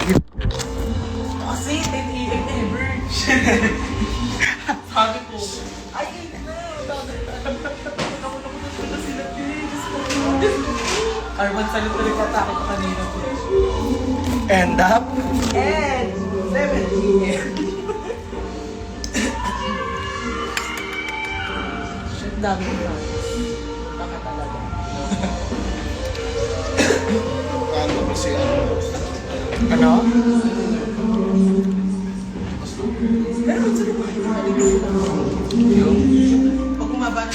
Kasi 10 a.m. ever. Sabi ko, ay, na. Naku sila, Arman, salit na nagkatake pa kanina ko. End up? And 7 p.m. Shit, dami ko na. Baka talaga. Ano ba si ano? Ano? Pero kung saan naman pag umaba na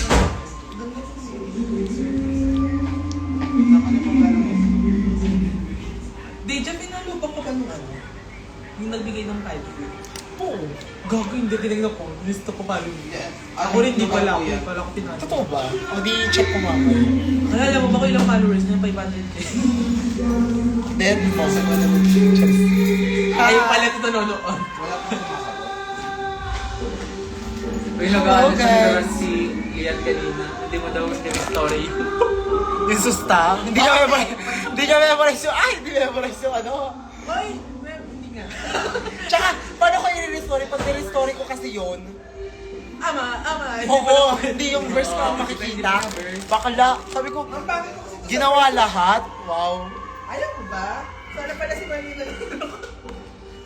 Deja, pinalubak ko ba nung ano? Yung nagbigay ng 5. Oo. Gago, hindi tinignan ko. Listo ko paano. Ako rin, di pala ako. Di pala ako pinasok. Totoo ba? O di check ko mamaya. Alala mo ba ko ilang followers niya? 500k. Then, Sa ko naman. Ayaw pala ito nanonood. Wala pa kumakabot. Uy, nag-ano Okay. siya si Lian kanina. Hindi mo daw yung story. yung susta. Hindi niya memorize yung, ay, hindi memorize yung ano. Ay, hindi nga. Tsaka, paano ko i-restory? Pag i-restory ko kasi yun, Ama. oo, hindi yung verse ko ang makikita. Bakala, sabi ko, Ang pangit ko kasi ito. ginawa lahat. Wow. Ayaw mo ba? Sana pala si Mami na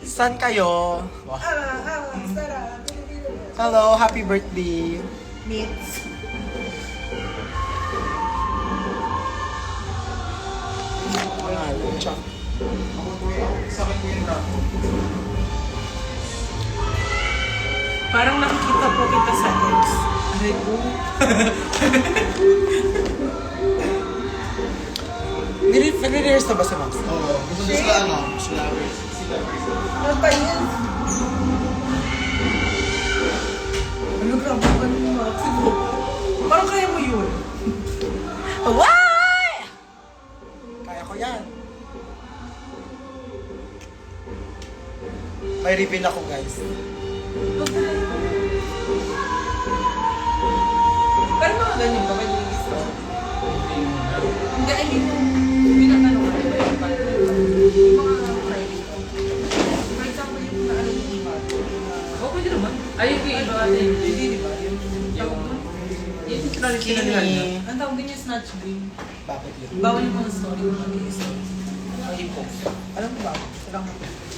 San kayo? Wow. Sarah. Hello, happy birthday. Meets. Ano, tsaka. Sa akin ko yung rapo. Parang nakikita po kita sa X. Aray ko. Nire-rehearse na ba si Max? Oo. Gusto sila ano? Sila. Ano pa yan? Ano grabe ka nung Max? Parang kaya mo yun. Why? Kaya ko yan. May reveal ako, guys. Pero mga ganyan ka, pwede yung gusto. Hindi, I mean, pinatanong ka, diba yung parang yung mga private. For example, yung naano yung iba. Oh, pwede naman. Ay, yung iba natin. Hindi, diba? Yung tawag doon. Yung traditional na. Skinny. Ang tawag din yung snatch game. Bakit yun? Bawal yung mga story, yung mga story. Hindi po. Alam mo ba? Sarang mo.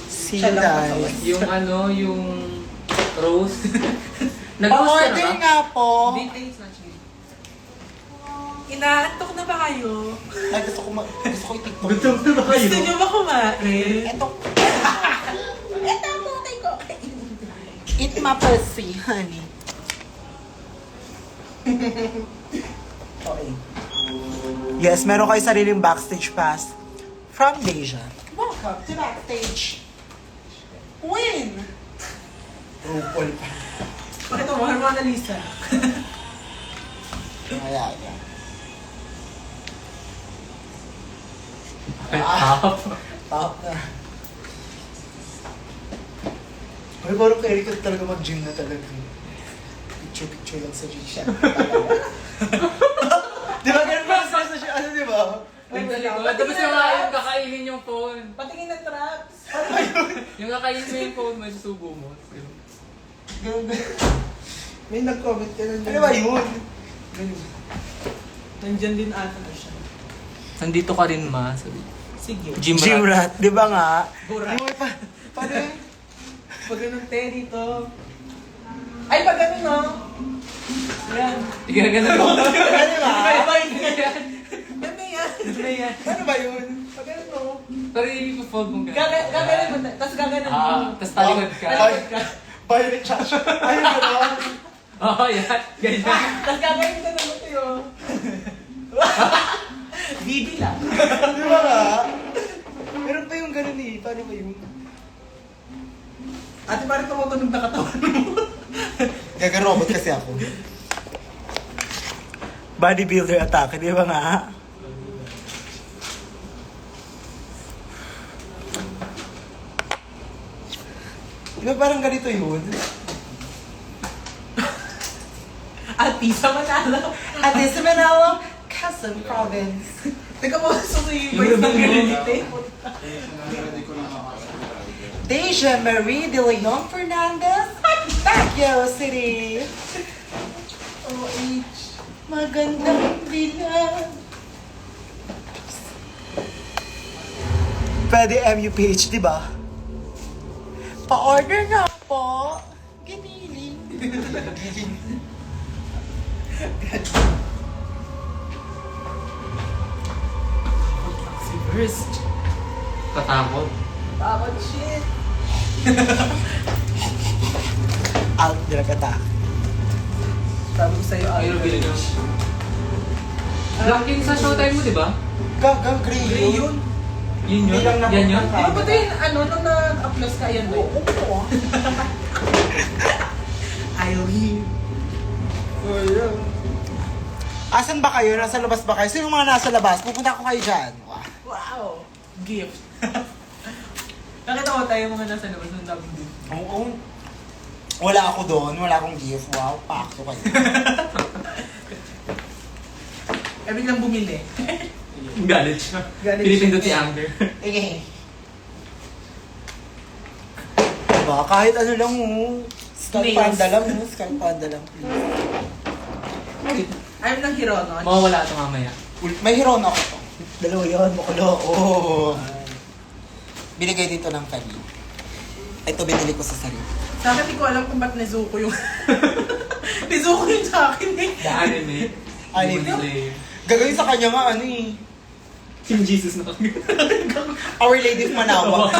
Si Siya lang Dai. pasaway. Yung ano, yung rose. Nag-rose ka na Pa-order ba? nga po. Hindi, yung snatch game. Inaantok na ba kayo? Ay, gusto ko i-tiktok. Gutom na ba kayo? Gusto nyo ba kumain? Eto, Eto ang putay ko. eat my pussy, honey. Okay. Yes, meron kayo sariling backstage pass from Deja. Welcome to backstage. Win! RuPaul pa. Pakita mo, Hermana Lisa. Ayan. Top na. Ay, parang kay Eric talaga mag-gym na talaga. Picture lang sa gym siya. Di ba ganun ba sa siya? Ano, di ba? Tapos yung kakainin yung phone. Patingin ng traps. Yung kakainin mo yung phone, may susubo mo. Ganun ba? May nag-comment ka na Ano ba yun? Nandyan din ata na siya. Nandito ka rin, ma. Sabi. Sige. Gym Gym rat. rat, di ba nga? Burak. Di ba pa? Paano yun? Pag ganun te dito. Ay, pag ganun no? Yan. Ikaw ganun mo. Ano ba? Yan. Yan. Ano ba yun? Pag ganun no? Pero i-fold mo ganun. Gaganon mo. Tapos gaganon mo. Tapos talikod ka. Talikod ka. Violet Church. Ayun ba ba? Oo, yan. Ganyan. Tapos gaganon ka naman tayo. Bibi lang. Di ba nga? Meron pa yung ganun eh. Paano ba yun? Ate, parang tumutunog na katawan mo. Gaga-robot kasi ako. Bodybuilder attack, di ba nga? Di ba parang ganito yun? Ate, sa Manalo. At least sa Manalo, Quezon Province. Teka mo, susuyo yung voice ng ganun dito. Ready ko na ako. Deja Marie de Leon Fernandez, Baguio City. OH. Magandang bilang. Pwede MUPH, di ba? Pa-order nga po. Giniling. Si Burst. Katakot. Takot shit. Out, dilagata. Sabi ko sa'yo, Ayun, bilhin nyo. Black yun sa showtime mo, di ba? Gagang gray Gray yun. yun. Yun yun? Bilang na- Yan yun? Di ba ba ito yung ano, nung na-upload ka yan ba yun? Oo. Eileen. Asan ba kayo? Nasa labas ba kayo? Sino yung mga nasa labas? Pupunta ko kayo dyan. Wow. Wow! Gift. Nakita ko tayo mga nasa labas ng daming gift. Oo. Wala ako doon. Wala akong gift. Wow, pakto kayo. Eh, biglang bumili. Galit siya. Galit Pinipindot si siya. Amber. Okay. Diba? Kahit ano lang mo. Skull Nails. panda lang mo. Skull panda lang, please. Ayaw ng Hironon. Mawawala ito mamaya. May hiron ako to. Dalawa yun, makulo. Oh. Binigay dito ng Kali. Ito binili ko sa sarili. Sa akin, di ko alam kung ba't Nezuko yung... Nezuko yung sa akin eh. The anime. Anime? Demon Slayer. Gagawin sa kanya nga ano eh. Team Jesus na kami. Our Lady of Manawag.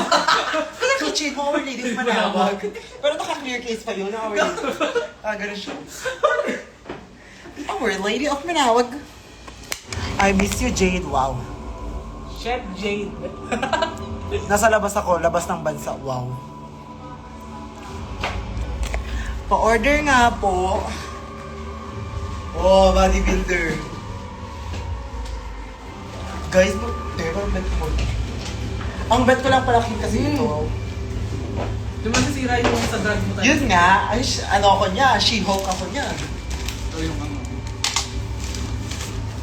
Kaya kitchen mo, Our Lady of Manawag. Pero naka-clear case pa yun, Our Lady. Ganun siya. Our Lady of Manawag. I miss you, Jade. Wow. Chef Jade. Nasa labas ako, labas ng bansa. Wow. Pa-order nga po. Oh, bodybuilder. Guys, diba ang bet mo? Ang bet ko lang palaking kasi ito. Di ba nasira yung sa drug mo tayo? Yun nga, ay, ano ako niya, She-Hulk ako niya. Ito yung ano.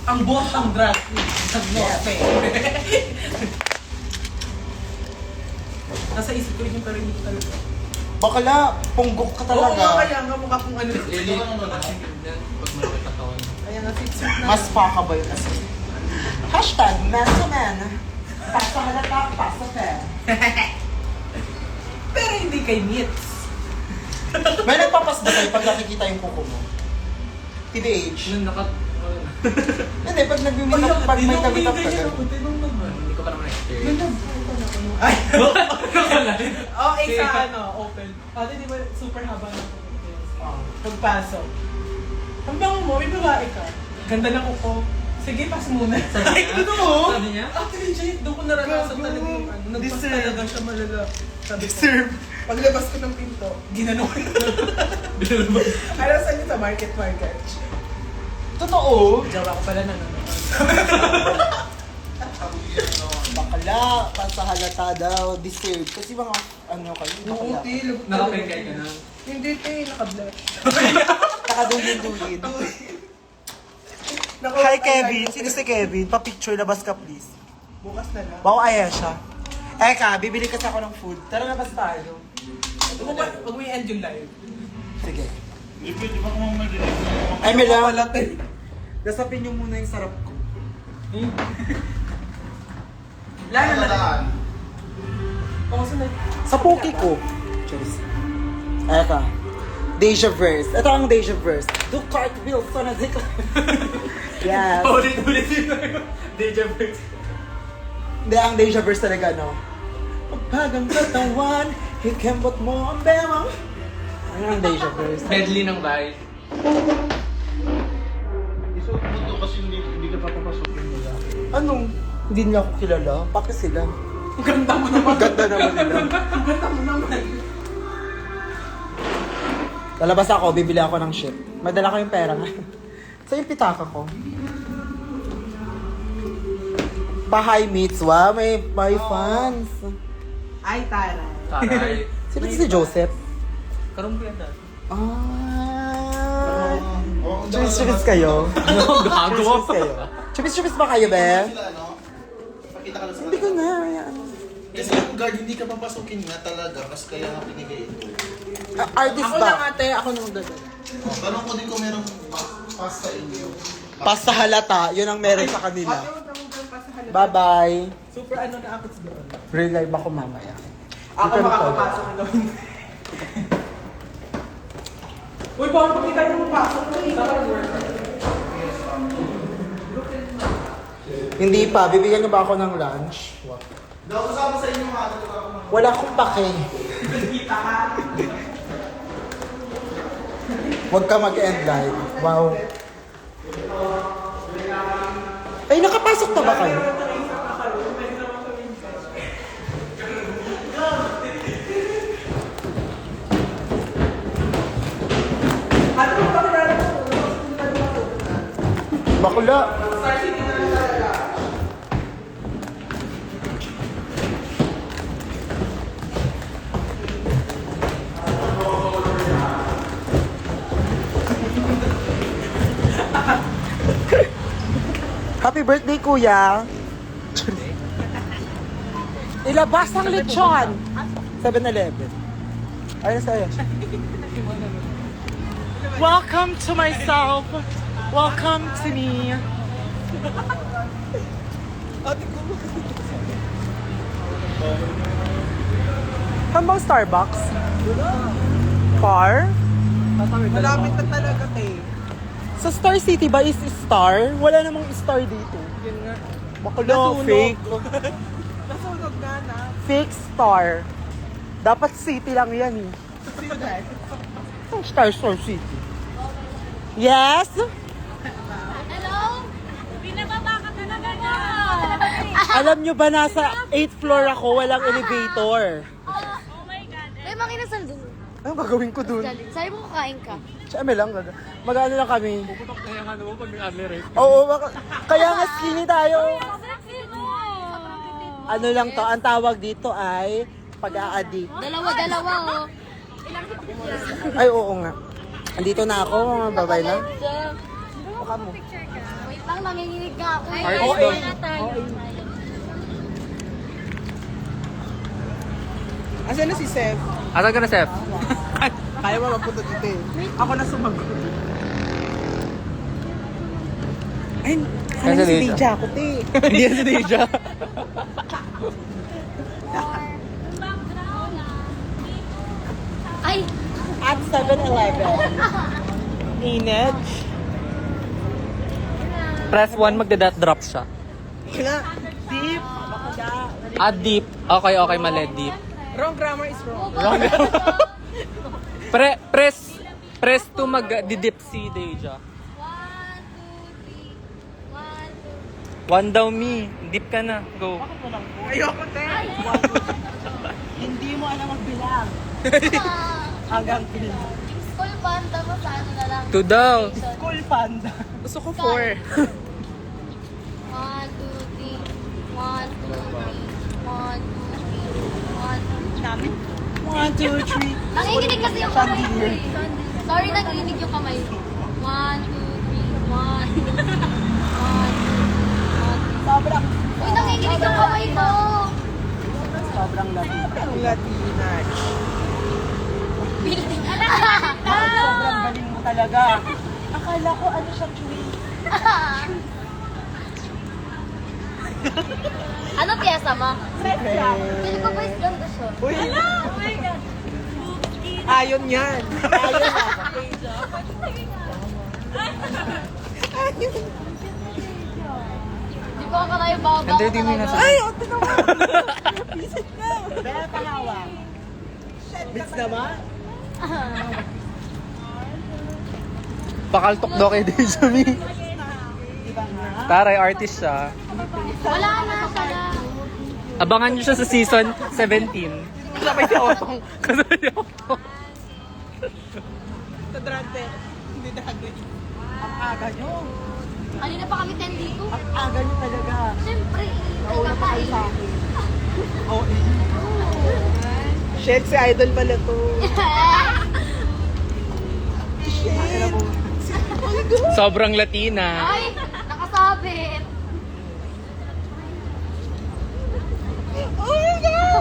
Ang buhat ng drug queen. Sa Norte. Nasa isip ko rin yung pero hindi ko talaga. Bakala, punggok ka Oo nga, talaga. kaya nga mukha kong ano. Lili, pag malaki katawan. Kaya nga, sip-sip na. Mas pa ka ba yun? Hashtag, Mesoman. Pasa halata, pasa fair. Pero hindi kay Nits. May nagpapas ba sa'yo pag nakikita yung kuko mo? TBH. Yun, Hindi, pag pag may kabitap ka ganun. Hindi ko pa naman experience. Ay! Oh, sa ano, open. Pati di ba super haba ng pagpasok. Hanggang mo, may babae ka. Ganda ng uko. Sige, pass muna. Ay, ano mo? Sabi niya? Actually, Jade, doon ko naranasan Gago. talaga yung ano. Nagpas Deserve. talaga siya malala. Sabi ko, Deserve. paglabas ko ng pinto, ginano ko. Alam saan yun sa market? Totoo. Jawa ko pala nanonood. Bakala, pasa halata daw, deserve. Kasi mga ano kayo, Oo, bakala. te, labot Nakapengkay ka na. Hindi, te, naka-blush. Nakadulin-dulin. Hi Kevin, sino si Kevin? Pa-picture, labas ka please. Bukas na lang. Wow, ayan siya. Eka, bibili kasi ako ng food. Tara, labas tayo. Huwag mo i-end yung live. Sige. Di ba kung madinig? Ay, may lang. Wala, te. Nasapin niyo muna yung sarap ko. Lalo na lang. Tataan. Kung saan Sa poke ko. Cheers. Eka. Deja verse. Ito ang Deja verse. Do cartwheels on a zikla. Yes. Ulit-ulit yun. Deja vu. Hindi, ang Deja verse talaga, no? Pagpagang katawan, hikembot mo ang bemang. Ano ang Deja verse? Medley ng bahay. Isuot mo to kasi hindi ka papapasukin nila. Anong? Hindi nila ako kilala. Bakit sila? Ang ganda mo naman. Ganda naman nila. Ang ganda mo naman. Lalabas ako, bibili ako ng shit. Madala ko yung pera nga. So yung pitaka ko. Pa-high meets, wow, may fans. Ay, taray. Taray. Sino si Joseph? Karong ko yan dati. Ah. Oo, Chubis-chubis kayo? Ano? Gago. Chubis kayo? Chubis-chubis ba kayo, be? Sila, ano? Pakita ka na sa Hindi ko na. Ayan. Kasi yung guard, hindi ka papasukin nga talaga kasi kaya nga pinigay ito. Artist Ako lang ba? ate, ako nung dadala. Oh, tanong ko din kung merong pass sa inyo. Pasta halata, yun ang meron sa kanila. Ate, huwag naman pa sa halata. Bye-bye. Super ano na ako doon. Real live ako mamaya. Ako makakapasok ng gawin. Uy, bawal pakita yung pasok. Dapat work. Hindi pa, bibigyan niyo ba ako ng lunch? Daw kasama sa inyo ha, Wala akong pake. Huwag ka mag-end live. Wow. Ay, nakapasok na ba kayo? Bakla. Happy birthday, kuya! Ilabas ang lechon! 7-Eleven. Ayun sa'yo. Welcome to myself! Welcome to me! Hambang Starbucks? Far? Malapit na talaga kayo. Sa Star City ba is star? Wala namang star dito. Yun nga. Baklo, fake. Nasunog na. Fake star. Dapat city lang yan eh. Sino dahil? Ang Star City. Yes? Hello? Binababa ka talaga na. Alam nyo ba nasa 8th floor ako, walang elevator. Oh my God. May mga inasal dun. Anong gagawin ko dun? Sabi mo kakain ka. Siyempre lang, mag-ano lang kami. Puputok kaya nga naman pag may camera eh. Oo, kaya nga skinny tayo. Sexy mo. Ano lang to, ang tawag dito ay pag-a-addict. Dalawa oh. Ay, oo nga. Andito na ako, mga babay na. Mukha mo. Wait lang, nanginginig nga ako. Oo, Asan na si Seth? Asan ka na, Seth? Kaya mo magpunta dito eh. Ako na sumagot. Ay, Kaya sana si si Deja. Deja ako, te. Hindi yan si Deja. Ay! At 7-Eleven. Ined. Press 1, magda-dot drop siya. Kaya, deep. Add deep. Okay, mali, deep. Wrong grammar is wrong. Wrong. Press to mag-dip si Deja. 1, 2, 3. 1, 2, 1 daw me. Dip ka na. Go. Ayoko, te. Hindi mo alam magbilang. 3. Hanggang bilang. School band, tapos ano na lang. 2 daw. Cool panda. Gusto ko 4. 1, 2, 3. 1, 2, 3. 1, 2, 3. 1, 2, 3. 1, 2, 3. Nanginginig kasi yung kamay ko eh. Sorry, nanginginig yung kamay ko. 1, 2, 3. 1. Sobrang, Uy, nanginginig yung kamay ko. sobrang laki. Ang Latina. Building. Sobrang galing mo talaga. Akala ko ano siya, chewy. Ano piyesa mo? Pili ko ba is ganda siya? Uy, Oh my God. ayon yan. Di ba ka tayo babaw Hindi, di mo talaga? nasa- Ay, ote na mo. Visit na. Bella pahawa. Bits naman. Pakaltok daw kay Deja me. Taray, artist siya. Wala na pala. Abangan niyo siya sa season 17. Sabay si Otong. Kasama niya ako. Sa drug test. Hindi drug test. Ang aga nyo. Kanina pa kami 10 dito. Ang aga niyo talaga. Siyempre, Nauna pa kayo sa akin. Oh, shit, si Idol pala to. Sobrang Latina. Ay, nakasabit. Oh my God!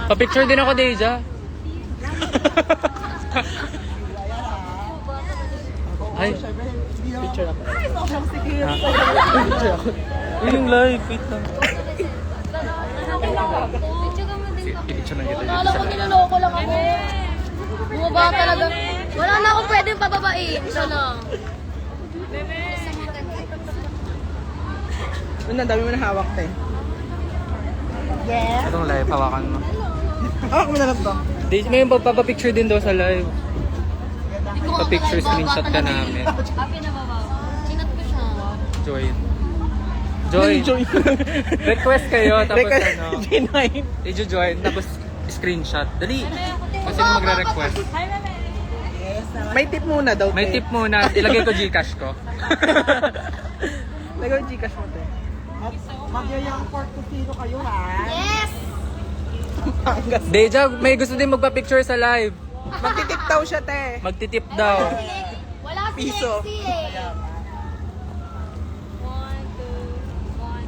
Pa-picture din ako, Deja. Ay, Picture ako. uy, yung live. Wait lang. Picture ka mo din ako. Picture lang kita. Akala ko niloloko lang ako. Bumaba talaga. Wala na akong pwedeng pababain. Isa lang. Ang dami mo na hawak, te. Yes. Itong live, hawakan mo. Hawak mo na lang to. Deja, may magpapapicture din daw sa live. Pa-picture, screenshot ka namin. Happy na baba. Chinat ko siya. Join. Join. Request kayo, tapos ano. I-join, tapos screenshot. Dali. Kasi magre-request. May tip muna daw, May tip muna, ilagay ko Gcash ko. Lagay yung Gcash mo, te. Magyayang pork to sino kayo, ha? Yes! Deja, may gusto din magpa-picture sa live. Magtitip daw siya, te. Magtitip daw. Wala si Piso. sexy eh. 1, 2, 1,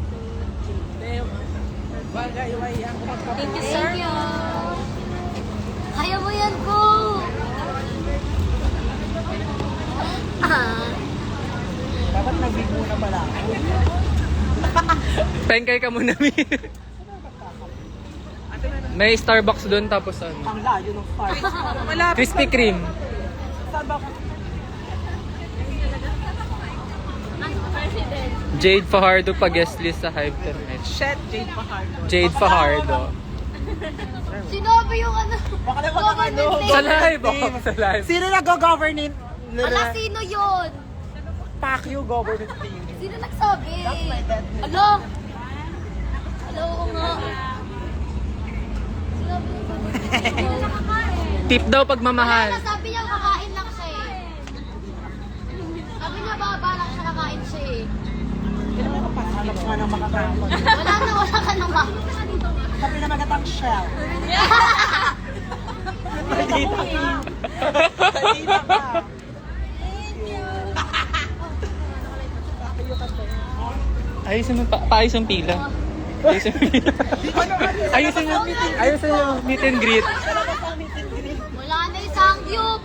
2, 3. Bagay, wayang. Thank you, sir. Thank you. Kaya mo yan, go! Ah. Dapat nag-big muna pala ako. Pengkay ka muna, Mi. May Starbucks doon, tapos ano. Ang layo ng start. Malapit. Krispy Kreme. Saan ba? Jade Fajardo pa guest list sa Hypernet. Shit, Jade Fajardo. Jade Fajardo. Sinabi yung ano. Baka naman ang ano. Sa live, oh, sa live. Sino nag-government? Ala, sino yun? Pacquiao government team. Sino nagsabi? That's my dad. Alo? Alo ko nga. Sinabi yung Sino nakakain? Tip daw pagmamahal. Wala na, sabi niya kakain lang siya eh. Sabi niya babalak siya kakain siya eh. Hanap nga ng makakapon. Wala ka na ma. Sabi na magatang shell. Nakikita ka. Nakikita ka. Ayusin mo, paayos ang pila. Ayusin mo pila. Ayusin mo meet and greet. Wala na isang gyup.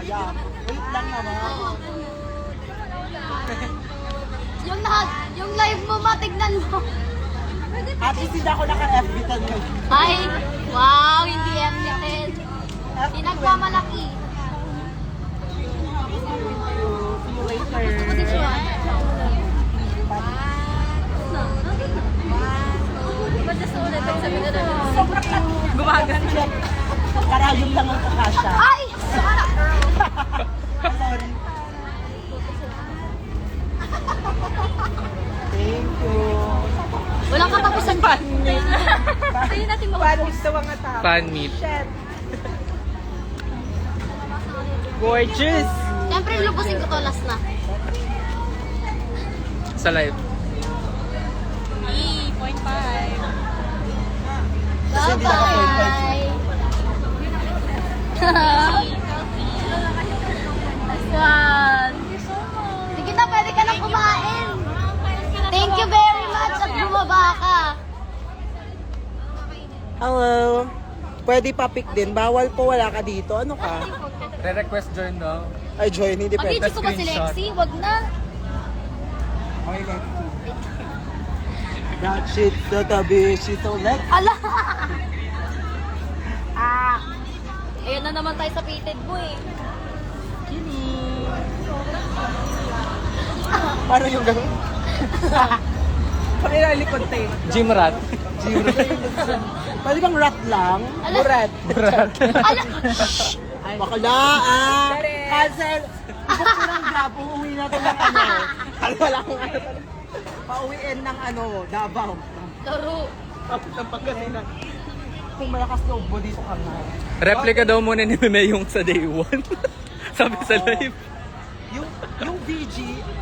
Ayan. Wait lang naman. Yung live mo matignan mo. At least hindi ako naka-FB tag ngayon. Ay, wow, hindi edited. Pinagmamalaki. See you later. Ako din siya. Gumagan. Karayom lang ang kakasya. Ay! Sorry. Thank you. Walang katapusan pa. Sa'yo natin Panis daw ang atap. Fan meet. Shit. Gorgeous. Siyempre, lubusin ko to last na. Sa live. Kasi hindi naka-point Bye-bye! Nice one! Sige na, pwede ka nang kumain. Thank you very much at bumaba ka. Hello. Pwede pa-pick din. Bawal po, wala ka dito. Ano ka? Re-request join daw. Ay, join. Hindi pwede. Mag-video ko ba si Lexi? Wag na. Okay, let's see. That shit sa tabi. She's so like... Ala! Ayan na naman tayo sa pitted mo eh. Paano yung gano'n? Pakilalikod, te. Gym rat. Pwede bang rat lang? Ala! Burat. Ala! Bakala cancel. Book ko ng grab. Uuwi na ito ng ano. Wala akong ano. Pauwiin ng ano, Davao. Laro. Tapos ang Pangasinan. Kung malakas loob mo dito ka nga. Replica daw muna ni Meme yung sa day 1. Sabi sa live. Yung VG.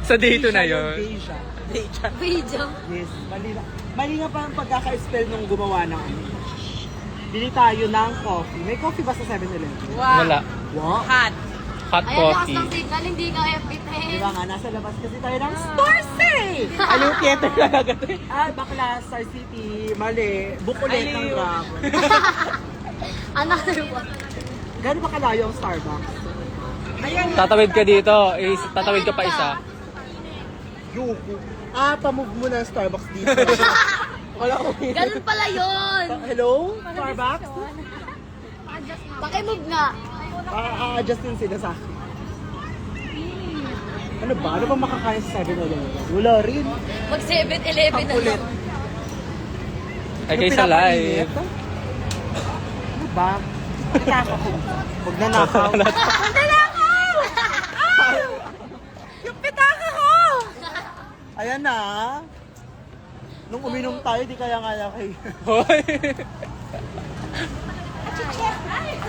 Sa day 2 na Deja yun. Deja. Deja. Video. Yes, mali na pa ang pagkaka-spell nung gumawa ng ano. Bili tayo ng coffee. May coffee ba sa 7-Eleven? Wow. Wala. Wow. Hot. Hot Ayan, lakas coffee. ng signal, hindi ka FB10. Di ba nga, nasa labas kasi tayo ng Star City! Ano yung theater lang agad? Ah, bakla, Star City. Mali. Bukulit ng Grab. Another one. Gano'n ba kalayo ang Starbucks? Tatawid ka dito. Tatawid ka pa isa. Yuko. Ah, pamove mo na ang Starbucks dito. Wala ko. Ganun pala yun. Hello? Starbucks? Pakimove nga. A-adjust din sila sa akin. Ano ba? Ano ba makakain sa 7-Eleven? Wala rin. Mag 7-Eleven na Kulit. lang. Ay, kayo sa live. Ano ba? Pitaka ko. Huwag na nakaw. Huwag na nakaw! Yung pitaka ko! Ayan na. Nung uminom tayo, di kaya nga kay... Hoy!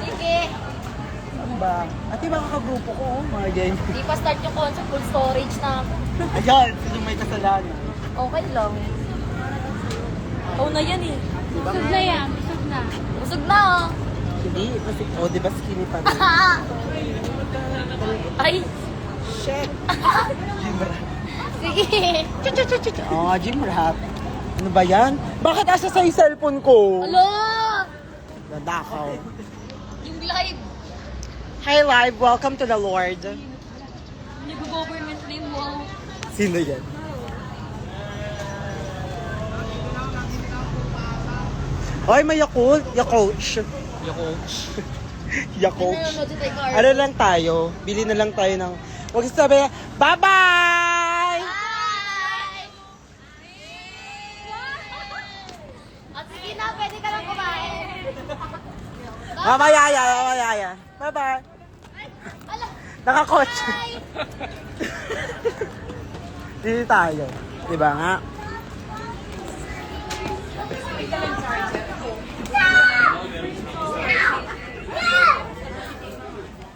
Sige. Ano ba? At yung mga kagrupo ko, mga ganyan. Di pa start yung concert, full storage na ako. Ayan, sino may kasalanan? Okay lang. Ikaw na yan eh. Busog na yan, busog na. Busog na oh. Hindi, kasi, oh, di ba skinny pa rin? Ay, Shit! Gym rat. sige. Oo nga, gym rat. Ano ba yan? Bakit asa sa cellphone ko? Hello! Nadakaw. Yung live. Hi live, welcome to the Lord. Nag-government name mo. Sino yan? Hoy, may Yakult. Yakult. Yakult. Nanonood si Tay Carl. Ano lang tayo? Bili na lang tayo ng... Huwag sabi, bye-bye! Bye! At sige na, pwede ka lang kumain. Mamayaya, mamayaya. Bye-bye. Ala, Nakakotse. bye! Dito tayo. Diba nga?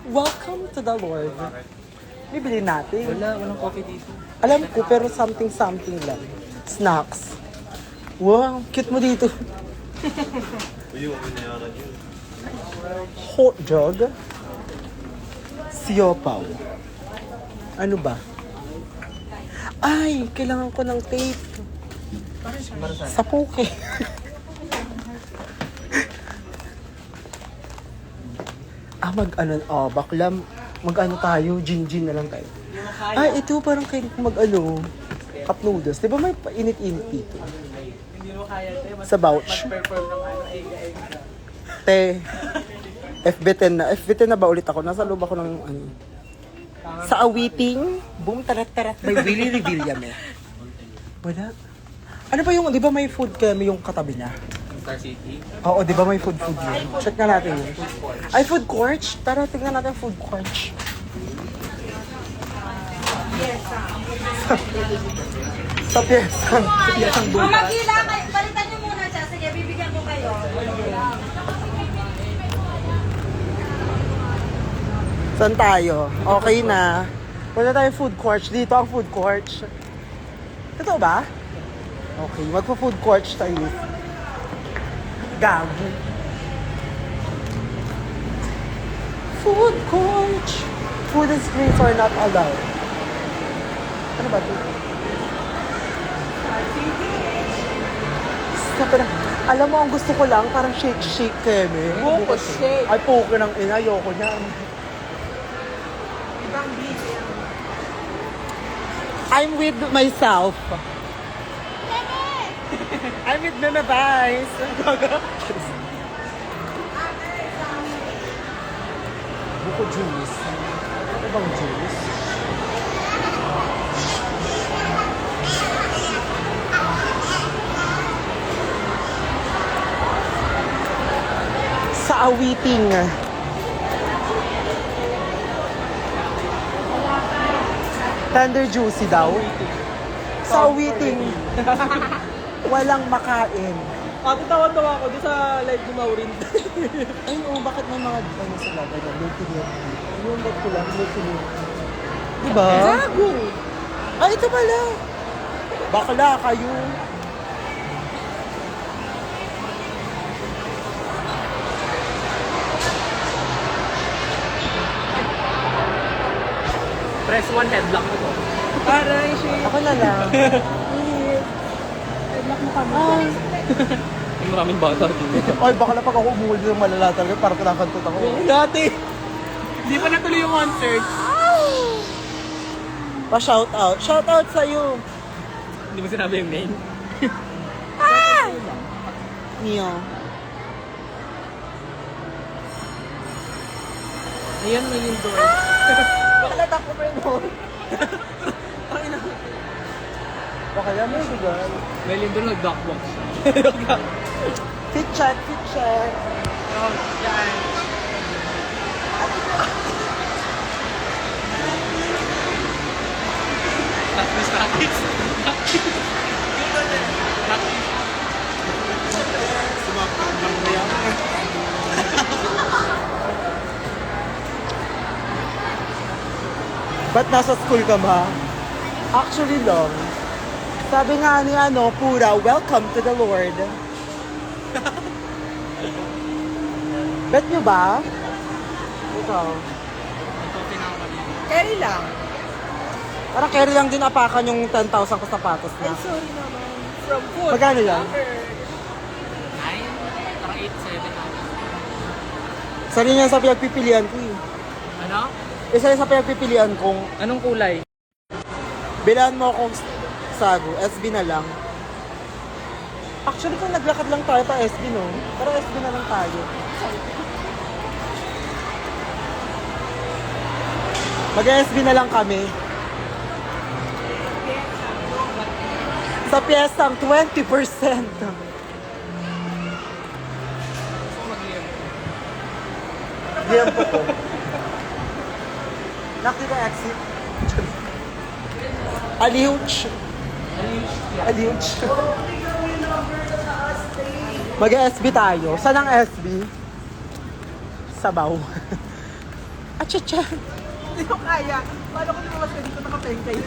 Welcome to the Lord. Bibili natin. Walang coffee dito. Alam ko, pero something lang. Snacks. Wow, cute mo dito. Hot dog. Siopaw. Ano ba? Ay, kailangan ko ng tape. Sa puke. Bakla, mag-ano tayo, gin na lang tayo. Ay, ito parang kayo mag-ano, cup noodles. Di ba may init-init dito? Hindi mo kaya, te. Sa vouch. Perform ng aiga-aiga. Te, FB10 na. FB10 na ba ulit ako? Nasa loob ako ng ano. Sa awiting, boom, tarat-tarat by Willie Revillame. Wala. Ano ba yung, di ba may food kami yung katabi niya? Star City. Oo, di ba may food yun? Check na natin yun. Ay, food court? Tara, tingnan natin food court. Sa piyesang bukas. Magila kayo, balitan nyo muna siya. Sige, bibigyan ko kayo. Saan tayo? Okay na. Wala tayong food court. Dito ang food court. Totoo ba? Okay, magpa-food court tayo. Gago. Food court. Food and drinks are not allowed. Ano ba ito? Alam mo, ang gusto ko lang, parang shake-shake keme. Buko shake. Ay, poke ng ina. Ayoko niyan. Ibang busy. I'm with myself. I'm with Meme Vice. Buko juice. Ano bang juice? Sa awiting. Tender juicy daw. Sa awiting. Walang makain. Tawa-tawa ako doon sa live ni Maureen. Ay, oo, bakit may mga ano sila? Ganyan, multi-milky. Yung ba't ko lang, multi-milky. Diba? Gago! Ay, ito pala. Bakla kayo. Press 1 headlock ko to. Aray, shit. Ako na lang. Headlock mo kami. May maraming bata dito. Oy, baka na pag ako umuli ng malala talaga, parang kinakantot ako. Dati. Hindi pa natuloy yung concert. Pa-shout out. Shout out sa'yo. Hindi mo sinabi yung name? Neo. Ayan, may indoor. Bakalat ako pa yun. Baka yan may sugal. Well, yun doon nag-duckbox. Fit check, fit check. Oh, yan. Practice. Ba't nasa school ka ba? Actually lang. Sabi nga ni Pura, welcome to the Lord. Bet nyo ba? Ikaw. Carry lang. Parang carry lang din apakan yung 10,000 ko sapatos Ay, na. sorry naman. From food. Magkano yan? 9? Parang 8, 7. Isa rin yan sa pinagpipilian ko eh. Ano? Isa rin sa pinagpipilian kong Anong kulay? bilan mo akong sago, SB na lang. Actually, kung naglakad lang tayo pa SB, no? Pero SB na lang tayo. Mag-SB na lang kami. Sa piyestang 20%. Liempo ko. Nakita exit. Aliuch. Aliuch. Mag-SB tayo. Saan ang SB? Sabaw. Achacha. Hindi ko kaya. Paano ko lumabas ka dito nakapengkay?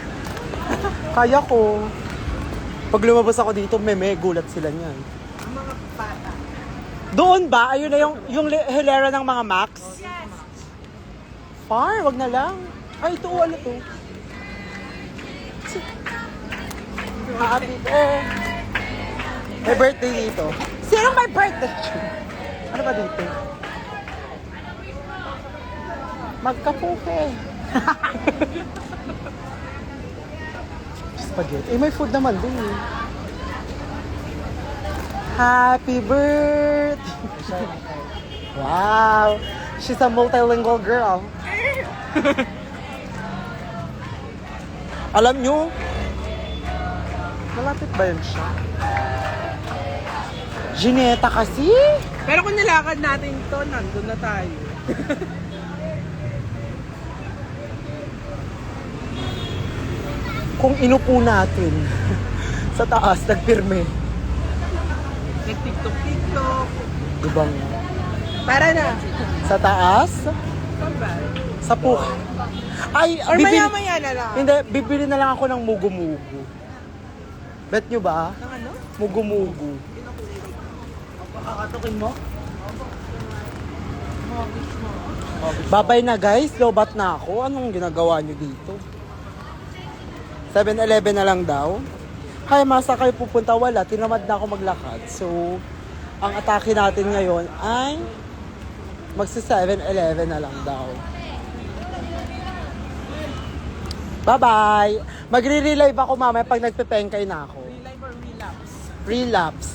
Kaya ko. Pag lumabas ako dito, meme, gulat sila niyan. Ang mga bata. Doon ba? Ayun na yung hilera ng mga Max? Far, wag na lang. Ay, ito, ano to? Happy birthday. May birthday dito. Sino may birthday? Ano ba dito? Magkapuke. Spaghetti. Eh, may food naman din eh. Happy birthday. Wow. She's a multilingual girl. Alam nyo, malapit ba yun siya? Gineta kasi. Pero kung nilakad natin to, nandun na tayo. Kung inupo natin sa taas, nagpirme. Nag-tiktok-tiktok. Diba nga? Para na. Sa taas, Pambal. sa puha. Ay, Or maya-maya na lang. Hindi, bibili na lang ako ng mugu-mugu. Bet nyo ba? Ng ano? Mugu-mugu. Pakakatukin mo? Babay na guys, lobat na ako. Anong ginagawa nyo dito? 7-Eleven na lang daw. Hay, masa kayo pupunta? Wala, tinamad na ako maglakad. So, ang atake natin ngayon ay magsi 7-Eleven na lang daw. Bye-bye! Magre-relive ako mamaya pag nagpipengkay na ako. Relive or relapse? Relapse.